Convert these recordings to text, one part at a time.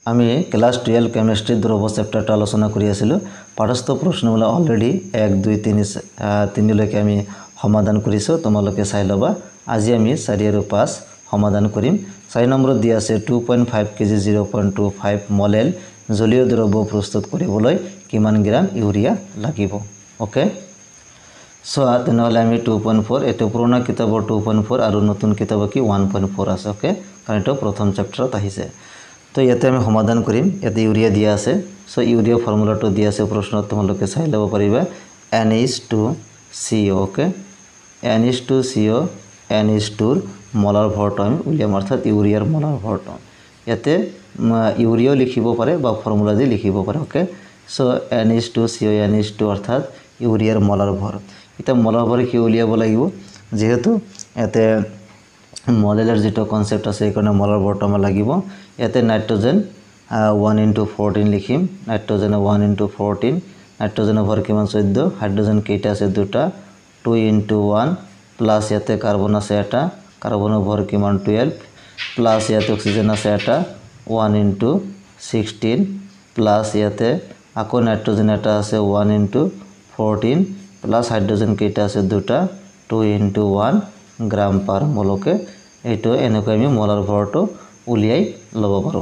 আমি ক্লাস 12 কেমিস্ট্ৰি দ্ৰব্য চ্যাপ্টাৰটা আলোচনা কৰি আছিলোঁ পাঠস্থ প্ৰশ্নবিলাক অলৰেডি 1 2 3 লৈকে আমি সমাধান কৰিছো তোমালোকে চাই লবা আজি আমি 4 আৰু 5 সমাধান কৰিম 4 নম্বৰত দিয়া আছে 2.5 কেজি 0.25 মলেল জলীয় দ্ৰব্য প্ৰস্তুত কৰিবলৈ কিমান গ্ৰাম ইউৰিয়া লাগিব ওকে সো তেনেহলে আমি 2.4 এটো পুৰণা কিতাপৰ 2.4 আৰু নতুন কিতাপ কি 1.4 আছে ওকে কাৰণ এটো প্ৰথম চ্যাপ্টাৰত আহিছে তো ইয়াতে আমি সমাধান কৰিম ইয়াতে ইউৰিয়া দিয়া আছে সো ইউৰিয়া ফৰ্মুলাটো দিয়া আছে প্ৰশ্নত তোমালোকে চাই ল'ব পাৰিবা NH2CO okay NH2CO NH2 molar ভৰটো আমি উলিয়াম অৰ্থাৎ ইউৰিয়াৰ মোলাৰ ভৰটো ইয়াতে ইউৰিয়া লিখিব পাৰে বা ফৰ্মুলা দি লিখিব পাৰে ওকে সো NH2CO NH2 অৰ্থাৎ ইউৰিয়াৰ মোলাৰ ভৰ এটা মোলাৰ ভৰ কি উলিয়াব লাগিব যেহেতু ইয়াতে মলেলৰ যেটো কনসেপ্ট আছে এইকাৰণে মোলাৰ ভৰটো আমাৰ লাগিব ইয়াতে নাইট্ৰজেন 1 * 14 লিখিম নাইট্ৰজেন 1 * 14 নাইট্ৰজেনৰ ভৰ কিমান 14 হাইড্ৰোজেন কেইটা আছে দুটা 2 * 1 প্লাস ইয়াতে কাৰ্বন আছে এটা কাৰ্বনৰ ভৰ কিমান 12 প্লাস ইয়াতে অক্সিজেন আছে এটা 1 * 16 প্লাস ইয়াতে আকৌ নাইট্ৰজেন এটা আছে 1 * 14 প্লাস হাইড্ৰোজেন কেইটা আছে দুটা 2 * 1 গ্ৰাম পাৰ মোলকে এইটো এনেকৈ আমি মোলাৰ ভৰটো উলিয়াই লব পাৰো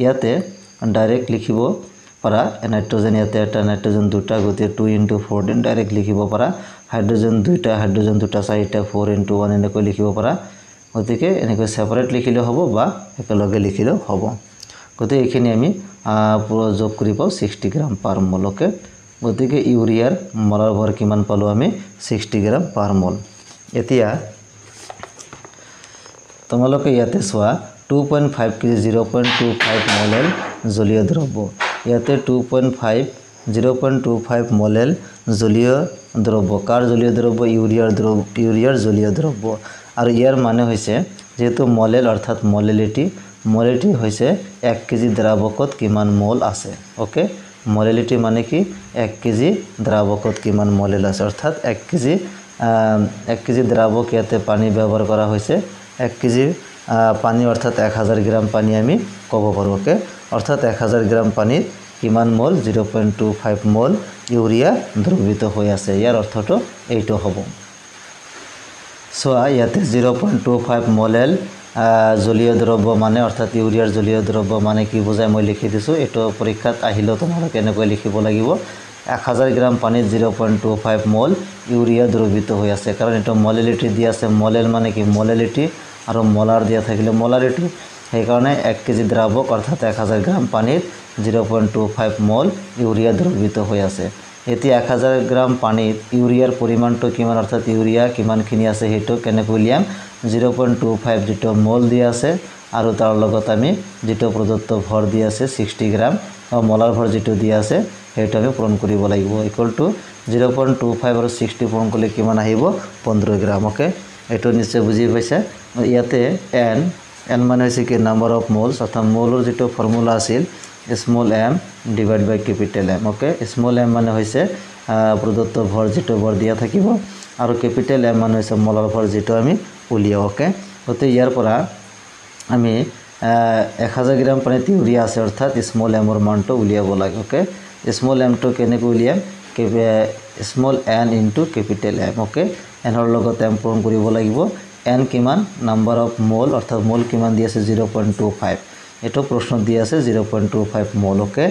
ইয়াতে ডাইৰেক্ট লিখিব পাৰা নাইট্ৰজেন ইয়াতে এটা নাইট্ৰজেন দুটা গতি 2 * 14 ডাইৰেক্ট লিখিব পাৰা হাইড্ৰোজেন দুটা চাৰিটা 4 * 1 এনেকৈ লিখিব পাৰা গতিকে এনেকৈ সেপাৰেট লিখিলে হ'ব বা একেলগে লিখিলেও হ'ব গতিকে এইখিনি আমি পুরো যোগ কৰি পাও 60 গ্ৰাম পাৰ মোলকে গতিকে ইউৰিয়াৰ মোলাৰ ভৰ কিমান পালো আমি 60 গ্রাম পার মোল এতিয়া তোমালোকে ইয়াতে সোয়া 2.5 কেজি 0.25 মোলেল জলীয় দ্ৰব্য ইয়াতে 2.5 0.25 মোলেল জলীয় দ্ৰব্য কাৰ জলীয় দ্ৰব্য ইউৰিয়াৰ জলীয় দ্ৰব্য আৰু ইয়াৰ মানে হৈছে যেহেতু মোলেল অৰ্থাৎ মোলেলিটি হৈছে 1 কেজি দ্ৰাৱকত কিমান মোল আছে ওকে মোলেলিটি মানে কি 1 কেজি দ্ৰাৱকত কিমান মোলেল আছে অৰ্থাৎ 1 কেজি দ্ৰাৱক ইয়াতে পানী ব্যৱহাৰ কৰা হৈছে 1 কেজি পানী অৰ্থাৎ 1000 গ্ৰাম পানী আমি ক'ব পাৰো ওকে অৰ্থাৎ 1000 গ্ৰাম পানীত কিমান মোল 0.25 মোল ইউৰিয়া দ্ৰৱিত হৈ আছে ইয়াৰ অৰ্থটো এইটো হ'ব সো ইয়াতে 0.25 মোলেল জলীয় দ্ৰব্য মানে অৰ্থাৎ ইউৰিয়াৰ জলীয় দ্ৰব্য মানে কি বুজায় মই লিখি দিছো এটো পৰীক্ষাত আহিলো তোমালোকে এনেকৈ লিখিব লাগিব 1000 গ্ৰাম পানীত 0.25 মোল ইউৰিয়া দ্ৰৱিত হৈ আছে কাৰণ এটো মোলেলিটি দিয়া আছে মোলেল মানে কি মোলেলিটি আৰু মোলাৰ দিয়া থাকিলে মোলাৰিটি সেই কাৰণে 1 কেজি দ্ৰাৱক অৰ্থাৎ 1000 গ্ৰাম পানীত 0.25 মোল ইউৰিয়া দ্ৰৱিত হৈ আছে এতিয়া 1000 গ্ৰাম পানীত ইউৰিয়াৰ পৰিমাণটো কিমান অৰ্থাৎ ইউৰিয়া কিমানখিনি আছে হেটো কেনেকৈ লিয়াম 0.25 যেটো মোল দিয়া আছে আৰু তাৰ লগত আমি যেটো প্ৰদত্ত ভৰ দিয়া আছে 60 গ্ৰাম মোলাৰ ভৰ যেটো দিয়া আছে হেটো আমি পূৰণ কৰিব লাগিব ইকুৱেল টু 0.25 আৰু 60 পূৰণ কৰিলে কিমান আহিব 15 গ্রাম ওকে এটো নিশ্চয় বুজি পাইছে ইয়াতে n মানে হৈছে কি নাম্বাৰ অফ মোলস অৰ্থাৎ মোলৰ যেটো ফৰ্মুলা আছিল small m divide by capital M okay small m মানে হৈছে প্ৰদত্ত ভৰ যেটো ভৰ দিয়া থাকিব আৰু ক্যাপিটাল M মানে হৈছে মোলাৰ ভৰ যেটো আমি উলিয়াও ওকে গতে ইয়াৰ পৰা আমি 1000 গ্ৰাম পানীত ইউৰিয়া আছে অৰ্থাৎ স্মল m ৰ মানটো উলিয়াব লাগে ওকে স্মল m টো কেনেকৈ উলিয়াম small n into capital M okay n ৰ লগত m পূৰণ কৰিব লাগিব n কিমান নাম্বাৰ অফ মোল অৰ্থাৎ মোল কিমান দি আছে 0.25 এটো প্ৰশ্ন দি আছে 0.25 মোল ওকে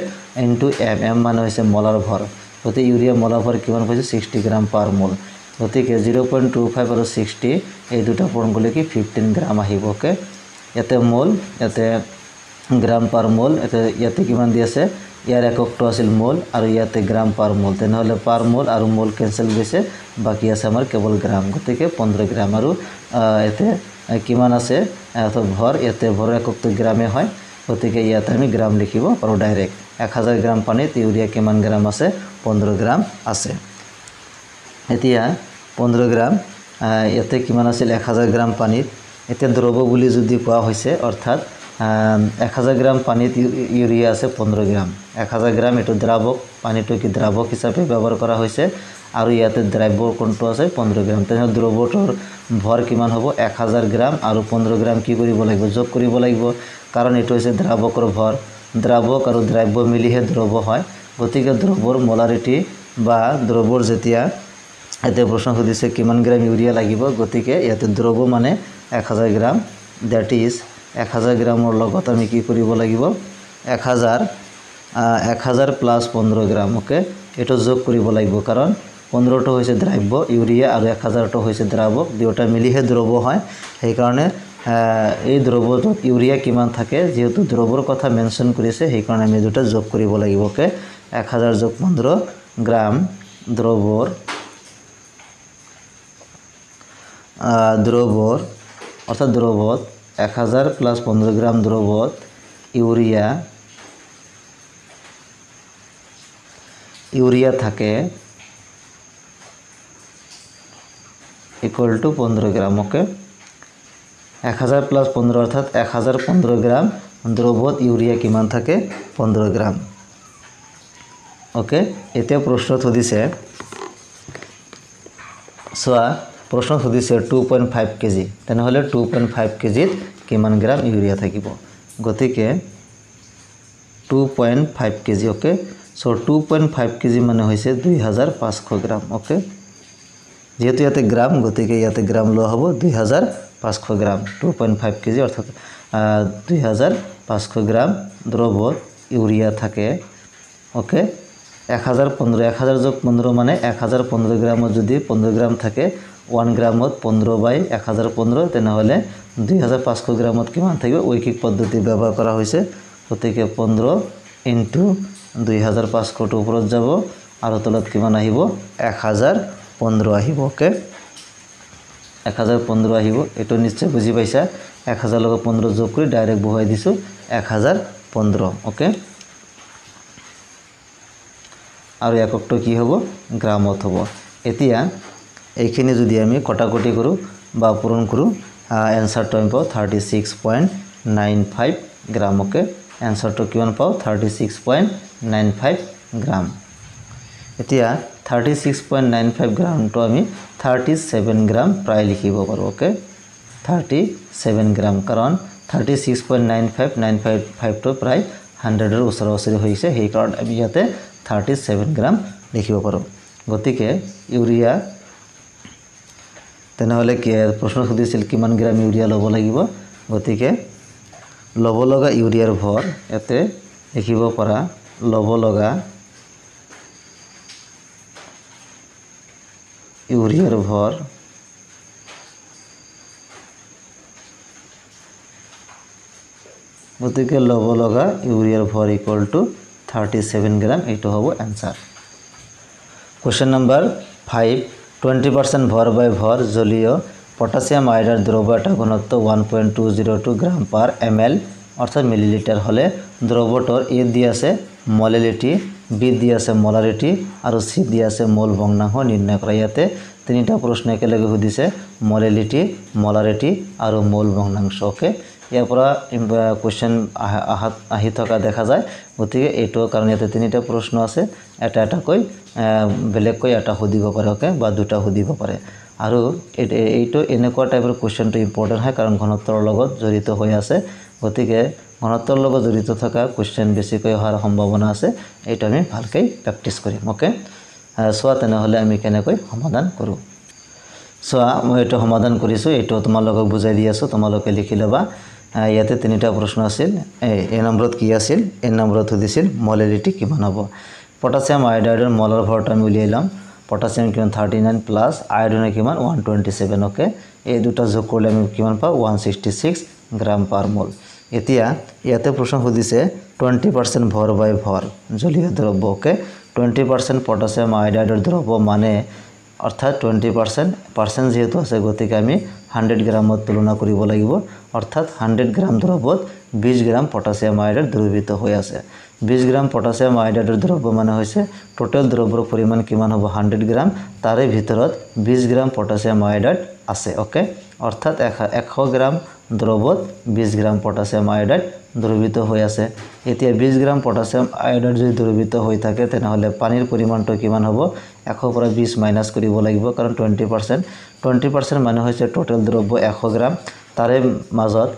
ইনটু m মানে হৈছে মোলাৰ ভৰ গতি ইউৰিয়া মোলাৰ ভৰ কিমান হৈছে 60 গ্ৰাম পাৰ মোল গতিকে 0.25 আৰু 60 এই দুটা পূৰণ কৰিলে কি 15 গ্ৰাম আহিব ওকে ইয়াতে মোল ইয়াতে গ্ৰাম পাৰ মোল ইয়াতে কিমান দি আছে ইয়াৰ এককটো আছিল মোল আৰু ইয়াতে গ্ৰাম পাৰ মোল তেনেহলে পাৰ মোল আৰু মোল কেনসেল গৈছে বাকি আছে আমাৰ কেৱল গ্ৰাম গতিকে 15 গ্ৰাম আৰু এতে কিমান আছে তো ভৰ ইয়াতে ভৰ এককটো গ্ৰামে হয় গতিকে ইয়াতে আমি গ্ৰাম লিখিব পাৰো ডাইৰেক্ট 1000 গ্ৰাম পানীত ইউৰিয়া কিমান গ্ৰাম আছে 15 গ্ৰাম আছে এতিয়া 15 গ্ৰাম ইয়াতে কিমান আছিল 1000 গ্ৰাম পানীত এতে দ্ৰব্য বুলি যদি কোৱা হৈছে অৰ্থাৎ 1000 গ্ৰাম পানীত ইউৰিয়া আছে 15 গ্ৰাম 1000 গ্ৰাম এটো দ্ৰাৱক পানীটো কি দ্ৰাৱক হিচাপে ব্যৱহাৰ কৰা হৈছে আৰু ইয়াতে দ্ৰব্য কোনটো আছে 15 গ্ৰাম তেনে দ্ৰব্যটোৰ ভৰ কিমান হ'ব 1000 গ্ৰাম আৰু 15 গ্ৰাম কি কৰিব লাগিব যোগ কৰিব লাগিব কাৰণ এটো হৈছে দ্ৰাৱকৰ ভৰ দ্ৰাৱক আৰু দ্ৰব্য মিলিহে দ্ৰব্য হয় গতিকে দ্ৰব্যৰ মোলাৰিটি বা দ্ৰব্যৰ যেতিয়া এতে প্ৰশ্ন সুধিছে কিমান গ্ৰাম ইউৰিয়া লাগিব গতিকে ইয়াতে দ্ৰব্য মানে 1000 গ্ৰাম দ্যাট ইজ 1000 গ্ৰামৰ লগত আমি কি কৰিব লাগিব 1000 প্লাস 15 গ্ৰাম ওকে এটা যোগ কৰিব লাগিব কাৰণ 15টো হৈছে দ্ৰব্য ইউৰিয়া আৰু 1000টো হৈছে দ্ৰাৱক দুটা মিলিহে দ্ৰব্য হয় সেই কাৰণে এই দ্ৰব্যটো ইউৰিয়া কিমান থাকে যেহেতু দ্ৰব্যৰ কথা মেনশন কৰিছে সেই কাৰণে আমি দুটা যোগ কৰিব লাগিব ওকে 1000 যোগ 15 গ্ৰাম দ্ৰব্যৰ অর্থাৎ দ্রবত 1000 প্লাস 15 গ্রাম দ্রবত ইউরিয়া থাকে equal to 15 gram okay 1000 plus 15 অর্থাৎ 1015 গ্রাম দ্রবত ইউরিয়া কিমান থাকে 15 গ্রাম ওকে এতিয়া প্রশ্ন সুধিছে সোয়া প্রশ্ন সুধিছে 2.5 কেজি তেনেহলে 2.5 কেজিত কিমান গ্রাম ইউরিয়া থাকিব গতিকে 2.5 কেজি ওকে সো 2.5 কেজি মানে হৈছে 2500 গ্রাম ওকে যেহেতু ইয়াতে গ্রাম গতিকে ইয়াতে গ্রাম লো হ'ব 2500 গ্রাম 2.5 কেজি অর্থাৎ 2500 গ্রাম দ্রবত ইউরিয়া থাকে ওকে 1015 যোগ 15 মানে 1015 গ্রামত যদি 15 গ্রাম থাকে 1 গ্রামত 15/1015 তেনেহলে 2500 গ্রামত কিমান থাকিব ঐকিক পদ্ধতি ব্যবহার করা হৈছে গতিকে 15 ইনটু 2500 টো উপৰত যাব আৰু তলত কিমান আহিব 1015 আহিব ওকে 1015 আহিব এটো নিশ্চয় বুজি পাইছা 1000 লগত 15 যোগ কৰি ডাইৰেক্ট বহাই দিছো 1015 ওকে আৰু এককটো কি হ'ব গ্ৰামত হ'ব এতিয়া এইখিনি যদি আমি কটাকটি কৰো বা পূৰণ কৰো এনসারটো আমি পাও 36.95 গ্রাম ওকে এনসারটো কিমান পাও 36.95 গ্রাম এতিয়া 36.95 গ্রামটো আমি 37 গ্রাম প্ৰায় লিখিব পাৰো ওকে 37 গ্ৰাম কাৰণ 36.95 টো প্ৰায় 100 এৰ ওচৰা-ওচৰি হৈছে সেই কাৰণ আমি ইয়াতে 37 গ্ৰাম লিখিব পাৰো গতিকে ইউৰিয়া তেনেহলে কি প্ৰশ্ন সুধিছিল কিমান গ্ৰাম ইউৰিয়া লব লাগিব গতিকে লব লগা ইউৰিয়াৰ ভৰ এতে লিখিব পৰা লব লগা ইউৰিয়াৰ ভৰ গতিকে লব লগা ইউৰিয়াৰ ভৰ ইকুয়াল টু 37 গ্রাম এইটো হ'ব आंसर क्वेश्चन नंबर 5 20% ভর বাই ভর জলীয় পটাসিয়াম আয়োডাইড দ্রব্য এটা ঘনত্ব 1.202 গ্রাম পার ml অর্থাৎ মিলিলিটার হলে দ্রব্যটোর এ দি আছে মোলারিটি বি দি আছে মোলারিটি আৰু সি দি আছে মোল ভগ্নাংশ নিৰ্ণয় কৰা ইয়াতে তিনিটা প্ৰশ্ন একেলগে সুধিছে মোলাৰিটি মোলাৰিটি আৰু মোল ভগ্নাংশ ওকে ইয়াৰ পৰা কোশ্চেন আহি থকা দেখা যায় গতিকে এইটো কাৰণ ইয়াতে তিনিটা প্ৰশ্ন আছে এটা এটা কৈ বেলেগ কৈ এটা সুধিব পাৰে ওকে বা দুটা সুধিব পাৰে আৰু এইটো এনেকুৱা টাইপৰ কোশ্চেনটো ইম্পৰ্টেন্ট হয় কাৰণ ঘনত্বৰ লগত জড়িত হৈ আছে গতিকে ঘনত্বৰ লগত জড়িত থকা কোশ্চেন বেছিকৈ হোৱাৰ সম্ভাৱনা আছে এইটো আমি ভালকৈ প্ৰেক্টিছ কৰিম ওকে সোৱা তেনেহলে আমি কেনেকৈ সমাধান কৰো সোৱা মই এইটো সমাধান কৰিছো এইটো তোমালোকক বুজাই দি আছো তোমালোকে লিখি লবা ইয়াতে তিনিটা প্ৰশ্ন আছিল এ নম্বৰত কি আছিল এ নম্বৰত সুধিছিল মোলাৰিটি কিমান হ'ব পটাসিয়াম আয়োডাইডৰ মোলাৰ ভৰটো আমি উলিয়াইলাম পটাসিয়াম কিমান 39 প্লাস আয়োডিন কিমান 127 ওকে এই দুটা যোগ কৰিলে আমি কিমান পাও 166 গ্ৰাম পাৰ মোল এতিয়া ইয়াতে প্ৰশ্ন সুধিছে 20% ভৰ বাই ভৰ জলীয় দ্ৰব্য ওকে 20% পটাসিয়াম আয়োডাইডৰ দ্ৰব্য মানে অৰ্থাৎ 20% যেহেতু আছে গতিকে আমি 100 গ্ৰামত তুলনা কৰিব লাগিব অৰ্থাৎ 100 গ্ৰাম দ্ৰব্যত 20 গ্ৰাম পটাসিয়াম আয়োডাইড দ্ৰবীত হৈ আছে 20 গ্ৰাম পটাসিয়াম আয়োডাইডৰ দ্ৰব্য মানে হৈছে টোটাল দ্ৰব্যৰ পৰিমাণ কিমান হ'ব 100 গ্ৰাম তাৰে ভিতৰত 20 গ্রাম পটাসিয়াম আয়োডাইড আছে ওকে অর্থাৎ 100 গ্রাম দ্রব্যত 20 গ্রাম পটাসিয়াম আয়োডাইড দ্রবীত হৈ আছে এতিয়া 20 গ্রাম পটাসিয়াম আয়োডাইড যদি দ্রবীত হৈ থাকে তেনেহলে পানীৰ পৰিমাণটো কিমান হ'ব 100 পৰা 20 মাইনাস কৰিব লাগিব কাৰণ 20% মানে হৈছে টোটাল দ্ৰব্য 100 গ্ৰাম তাৰে মাজত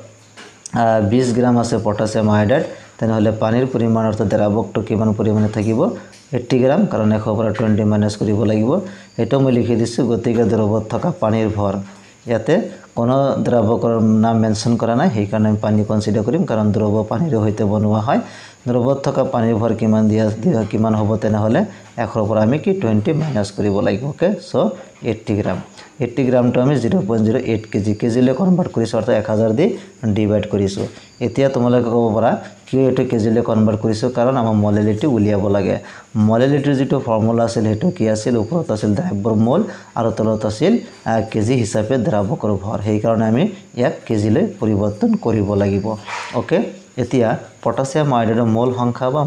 20 গ্ৰাম আছে পটাসিয়াম আয়োডাইড তেনেহ'লে পানীৰ পৰিমাণ অৰ্থাৎ দ্ৰাৱকটো কিমান পৰিমাণে থাকিব 80 গ্ৰাম কাৰণ 100 পৰা 20 মাইনাছ কৰিব লাগিব এটা মই লিখি দিছোঁ গতিকে দ্ৰৱত থকা পানীৰ ভৰ ইয়াতে কোনো দ্ৰাৱকৰ নাম মেনশ্যন কৰা নাই সেইকাৰণে আমি পানী কনসিডাৰ কৰিম কাৰণ দ্ৰৱ পানীৰ সৈতে বনোৱা হয় দ্ৰৱত থকা পানীৰ ভৰ কিমান কিমান হ'ব তেনেহ'লে 100 পৰা আমি কি 20 মাইনাছ কৰিব লাগিব ওকে সো 80 গ্ৰাম 80 গ্ৰামটো আমি 0.08 কেজি কেজিলৈ কনভাৰ্ট কৰিছোঁ অৰ্থাৎ 1000 দি ডিভাইড কৰিছোঁ এতিয়া তোমালোকে ক'ব পাৰা কিয় এটো কেজিলৈ কনভাৰ্ট কৰিছোঁ কাৰণ আমাৰ মলেলিটি উলিয়াব লাগে মলেলিটিৰ যেটো ফৰ্মুলা আছিল হেতু কি আছিল ওপৰত আছিল দ্ৰব্যৰ মোল আৰু তলত আছিল কেজি হিচাপে দ্ৰাৱকৰ ভৰ সেই কাৰণে আমি ইয়াক কেজিলৈ পৰিৱৰ্তন কৰিব লাগিব ওকে এতিয়া পটাছিয়াম আয়ডাইডৰ মোল সংখ্যা বা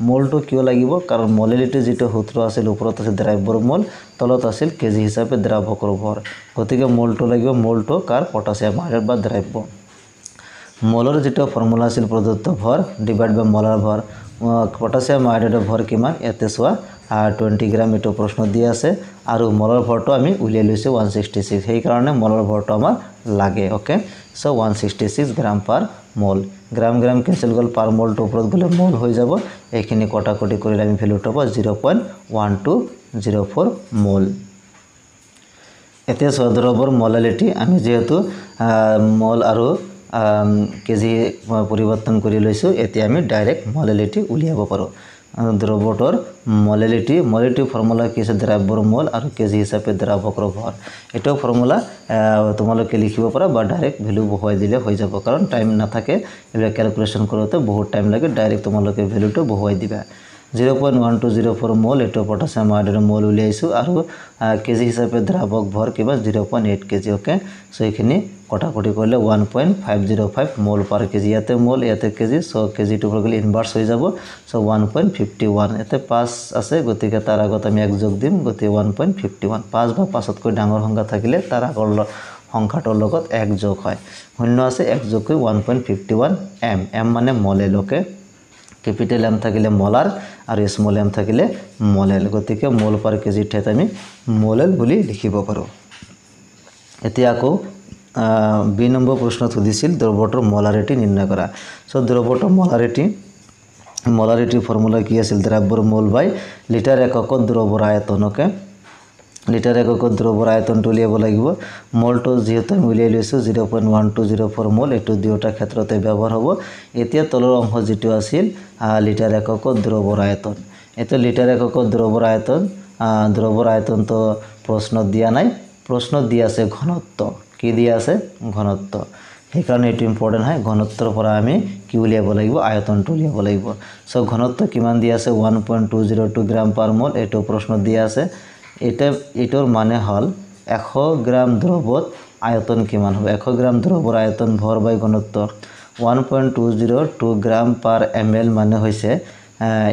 মোলটো কিয় লাগিব কাৰণ মলেলিটি যেটো সূত্ৰ আছিল ওপৰত আছিল দ্ৰব্যৰ মোল তলত আছিল কেজি হিচাপে দ্ৰাৱকৰ ভৰ গতিকে মোলটো লাগিব মোলটো কাৰ পটাছিয়াম আয়ডাইড বা দ্ৰব্য মোলৰ যেটো ফৰ্মুলা আছিল প্ৰদত্ত ভৰ ডিভাইড বাই মোলাৰ ভৰ পটাছিয়াম আয়ডাইডৰ ভৰ কিমান ইয়াতে চোৱা 20 গ্ৰাম এটো প্ৰশ্ন দিয়া আছে আৰু মোলৰ ভৰটো আমি উলিয়াই লৈছো 166 সেই কাৰণে মোলৰ ভৰটো আমাৰ লাগে ওকে সো 166 গ্ৰাম পাৰ মোল গ্ৰাম কেনসেল গল পাৰ মোলটো ওপৰত গলে মোল হৈ যাব এইখিনি কটাকটি কৰিলে আমি ভ্যালুটো পাব 0.1204 মোল এতিয়া দ্ৰৱৰ মলালিটি আমি যেহেতু মোল আৰু কেজি পৰিৱৰ্তন কৰি লৈছো এতিয়া আমি ডাইৰেক্ট মলালিটি উলিয়াব পাৰো দ্ৰৱটোৰ মলালিটি ফৰ্মুলা কি আছে দ্ৰব্যৰ মোল আৰু কেজি হিচাপে দ্ৰাৱকৰ ভৰ এটো ফৰ্মুলা তোমালোকে লিখিব পাৰা বা ডাইৰেক্ট ভ্যালু বহাই দিলে হৈ যাব কাৰণ টাইম নাথাকে এবাৰ ক্যালকুলেশন কৰোতে বহুত টাইম লাগে ডাইৰেক্ট তোমালোকে ভ্যালুটো বহাই দিবা 0.1204 মোল এটো পটাছিয়াম আয়ডাইডৰ মোল উলিয়াইছো আৰু কেজি হিচাপে দ্ৰাৱক ভৰ কিবা 0.8 কেজি ওকে সো এখিনি কটাকটি কৰিলে 1.505 মোল পাৰ কেজি ইয়াতে মোল ইয়াতে কেজি সো কেজিটো গলে ইনভাৰ্স হৈ যাব সো 1.51 এতে 5 আছে গতিকে তাৰ আগত আমি এক যোগ দিম গতিকে 1.51 5 বা 5 তকৈ ডাঙৰ সংখ্যা থাকিলে তাৰ আগৰ সংখ্যাটোৰ লগত এক যোগ হয় শূন্য আছে এক যোগ কৰি 1.51 m মানে মোলেল ওকে कैपिटल एम থাকিলে মোলার আর স্মল এম থাকিলে মোলেল গতিকে মোল পার কেজি ঠাইত আমি মোলেল বুলি লিখিব পাৰো এতিয়া আকৌ বি নম্বৰ প্ৰশ্নত সুধিছিল দ্ৰৱটোৰ মোলাৰিটি নিৰ্ণয় কৰা সো দ্ৰৱটোৰ মোলাৰিটি ফৰ্মুলা কি আছিল দ্ৰব্যৰ মোল বাই লিটাৰ এককত দ্ৰৱৰ আয়তন ওকে লিটাৰ এককত দ্ৰৱৰ আয়তনটো উলিয়াব লাগিব মোলটো যেহেতু আমি উলিয়াই লৈছো 0.1204 মোল এটো দুটা ক্ষেত্ৰতে ব্যৱহাৰ হ'ব এতিয়া তলৰ অংশ যেটো আছিল লিটাৰ এককত দ্ৰৱৰ আয়তন এটো লিটাৰ এককত দ্ৰৱৰ আয়তন তো প্ৰশ্ন দিয়া নাই প্ৰশ্ন দিয়া আছে ঘনত্ব কি দিয়া আছে ঘনত্ব সেই কাৰণে এটো ইম্পৰ্টেন্ট হয় ঘনত্বৰ পৰা আমি কি উলিয়াব লাগিব আয়তনটো উলিয়াব লাগিব সো ঘনত্ব কিমান দিয়া আছে 1.202 গ্ৰাম পাৰ মোল এটো প্ৰশ্ন দিয়া আছে এটোৰ মানে হল 100 গ্ৰাম দ্ৰবত আয়তন কিমান হবে 100 গ্ৰাম দ্ৰবৰ আয়তন ভৰ বাই ঘনত্ব 1.202 গ্ৰাম পাৰ ml মানে হৈছে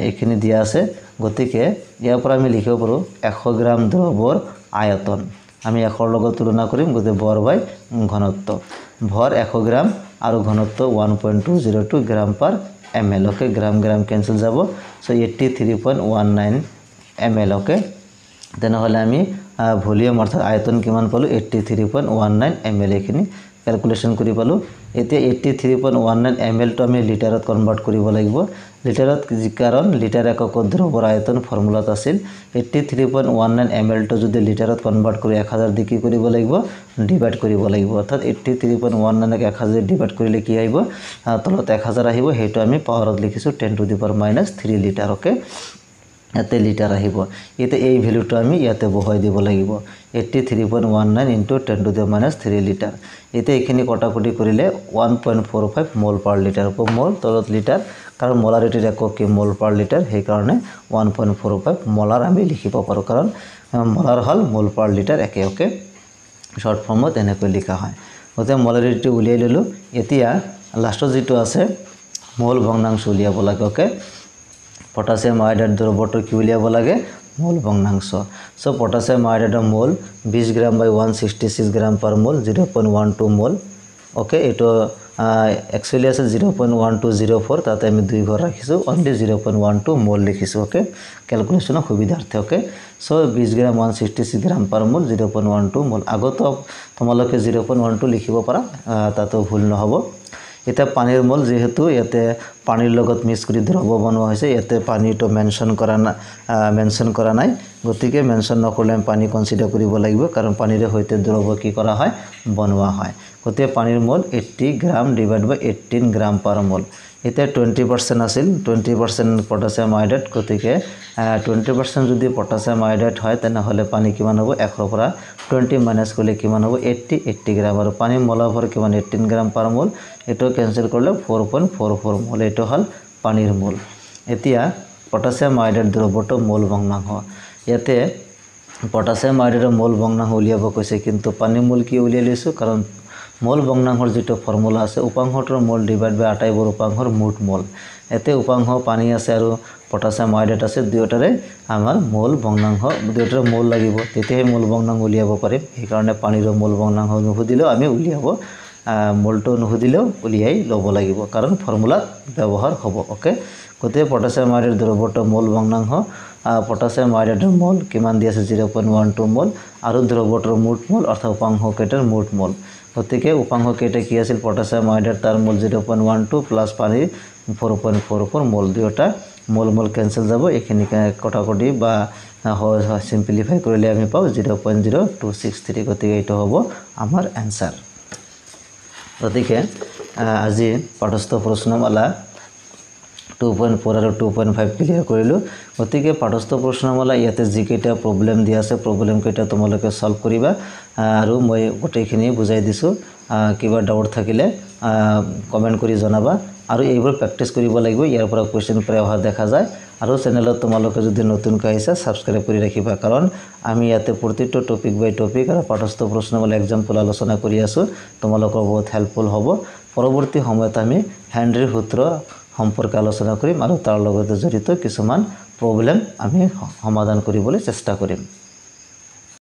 এখিনি দিয়া আছে গতিকে ইয়াৰ পৰা আমি লিখিব পাৰো 100 গ্ৰাম দ্ৰৱৰ আয়তন আমি 100 লগত তুলনা কৰিম গতে ভৰ বাই ঘনত্ব ভৰ 100 গ্ৰাম আৰু ঘনত্ব 1.202 গ্রাম পার ml ওকে গ্রাম ক্যান্সেল যাব সো 83.19 ml ওকে তেনেহলে আমি ভলিউম অৰ্থাৎ আয়তন কিমান পালো 83.19 ml এখিনি ক্যালকুলেশন কৰি পালো এতিয়া 83.19 ml টো আমি লিটাৰত কনভাৰ্ট কৰিব লাগিব লিটাৰত কাৰণ লিটাৰ এককত দ্ৰৱৰ আয়তন ফৰ্মুলাত আছিল 83.19 ml টো যদি লিটাৰত কনভাৰ্ট কৰি 1000 দি কি কৰিব লাগিব ডিভাইড কৰিব লাগিব অৰ্থাৎ 83.19 ক 1000 ডিভাইড কৰিলে কি আহিব তলত 1000 আহিব হেতু আমি পাৱাৰত লিখিছো 10 to the power -3 litre okay এতে লিটার আহিব এতে এই ভ্যালুটো আমি ইয়াতে বহাই দিব লাগিব 83.19 ইনটু 10 টু দি -3 লিটার এতে এখিনি কটাকটি কৰিলে 1.45 মোল পাৰ লিটাৰ কো মোল তলত লিটাৰ কাৰণ মোলাৰিটিৰ একক কি মোল পাৰ লিটাৰ সেই কাৰণে 1.45 মোলাৰ আমি লিখিব পাৰো কাৰণ মোলার হল মোল পার লিটার একে ওকে শর্ট ফর্মত এনেকৈ লিখা হয় গতে মোলারিটি উলিয়াই ললো এতিয়া লাষ্টত যেটো আছে মোল ভগ্নাংশ উলিয়াব লাগে ওকে পটাছিয়াম আয়ডাইড দ্ৰৱটো কি উলিয়াব লাগে মোল ভগ্নাংশ সো পটাছিয়াম আয়ডাইডৰ মোল 20 গ্রাম বাই 166 গ্রাম পার মোল 0.12 মোল ওকে এটো एक्चुअली আছে 0.1204 তাতে আমি দুই ঘৰ ৰাখিছো অনলি 0.12 মোল লিখিছো ওকে ক্যালকুলেশন সুবিধাৰ্থে ওকে সো 20 গ্ৰাম 166 গ্ৰাম পাৰ মোল 0.12 মোল আগত তোমালোকে 0.12 লিখিব পাৰা তাতো ভুল নহব এটা পানীৰ মোল যেহেতু ইয়াতে পানীৰ লগত মিক্স কৰি দ্ৰৱ বনোৱা হৈছে ইয়াতে পানীটো মেনশন কৰা নাই গতিকে মেনশন নকৰিলে আমি পানী কনসিডাৰ কৰিব লাগিব কাৰণ পানীৰে হৈতে দ্ৰৱ কি কৰা হয় বনোৱা হয় গতিকে পানীৰ মোল 80 গ্ৰাম ডিভাইড বাই 18 গ্ৰাম পাৰ মোল এটা 20% আছিল 20% পটাছিয়াম আয়োডাইড গতিকে 20% যদি পটাছিয়াম আয়োডাইড হয় তেনেহলে পানী কিমান হ'ব 100 পৰা 20 মাইনাস কৰিলে কিমান হ'ব 80 গ্ৰাম আৰু পানী মলাভৰ কিমান 18 গ্ৰাম পাৰ মোল এটো ক্যান্সেল কৰিলে 4.44 মোল এটো হল পানীৰ মোল এতিয়া পটাছিয়াম আয়োডাইড দ্ৰৱটো মোল ভগ্নাংশ ইয়াতে পটাছিয়াম আয়োডাইডৰ মোল ভগ্নাংশ উলিয়াব কৈছে কিন্তু পানী মোল কি উলিয়াই লৈছো কাৰণ মোল ভগ্নাংশৰ যেটো ফৰ্মুলা আছে উপাংশটোৰ মোল ডিভাইড বাই আটাইবোৰ উপাংশৰ মুঠ মোল এতে উপাংশ পানী আছে আৰু পটাছিয়াম আয়োডাইড আছে দুয়োটাৰে আমাৰ মোল ভগ্নাংশ দুয়োটাৰে মোল লাগিব তেতিয়াহে মোল ভগ্নাংশ উলিয়াব পাৰিম এই কাৰণে পানীৰ মোল ভগ্নাংশ নুহুদিলেও আমি উলিয়াব মোলটো নুহুদিলেও উলিয়াই লব লাগিব কাৰণ ফৰ্মুলা ব্যৱহাৰ হ'ব ওকে গতিকে পটাছিয়াম আয়োডাইড দ্ৰৱটো মোল ভগ্নাংশ পটাছিয়াম আয়োডাইডৰ মোল কিমান দি আছে 0.12 মোল আৰু দ্ৰৱটোৰ মুঠ মোল অৰ্থাৎ উপাংশ কেইটাৰ মুঠ মোল গতিকে উপাংশ কেইটা কি আছিল পটাছিয়াম আয়োডাইড তাৰ মোল 0.12 প্লাস পানী 4.44 মোল দুয়োটা মোল ক্যান্সেল যাব এখিনি কটাকটি বা সিম্পলিফাই কৰিলে আমি পাও 0.0263 গতিকে এটা হ'ব আমাৰ आंसर গতিকে আজি পাঠস্থ প্ৰশ্নমালা 2.4 আৰু 2.5 ক্লিয়াৰ কৰিলো গতিকে পাঠস্থ প্ৰশ্নমালা ইয়াতে যিকেইটা প্ৰবলেম দিয়া আছে প্ৰবলেম কেইটা তোমালোকে সলভ কৰিবা আৰু মই গোটেইখিনি বুজাই দিছো কিবা ডাউট থাকিলে কমেন্ট কৰি জনাবা আৰু এইবোৰ প্ৰেক্টিস কৰিব লাগিব ইয়াৰ পৰা কোৱেশ্চন প্ৰায় অহা দেখা যায় আৰু চেনেলত তোমালোকে যদি নতুন কাইছা সাবস্ক্ৰাইব কৰি ৰাখিবা কাৰণ আমি ইয়াতে প্ৰতিটো টপিক বাই টপিক আৰু পাঠস্থ প্ৰশ্নমালা এক্সাম্পল আলোচনা কৰি আছো তোমালোকৰ বহুত হেল্পফুল হ'ব পৰৱৰ্তী সময়ত আমি হেনৰীৰ সূত্ৰ সম্পৰ্কে আলোচনা কৰিম আৰু তাৰ লগতে জড়িত কিছুমান প্ৰবলেম আমি সমাধান কৰিবলৈ চেষ্টা কৰিম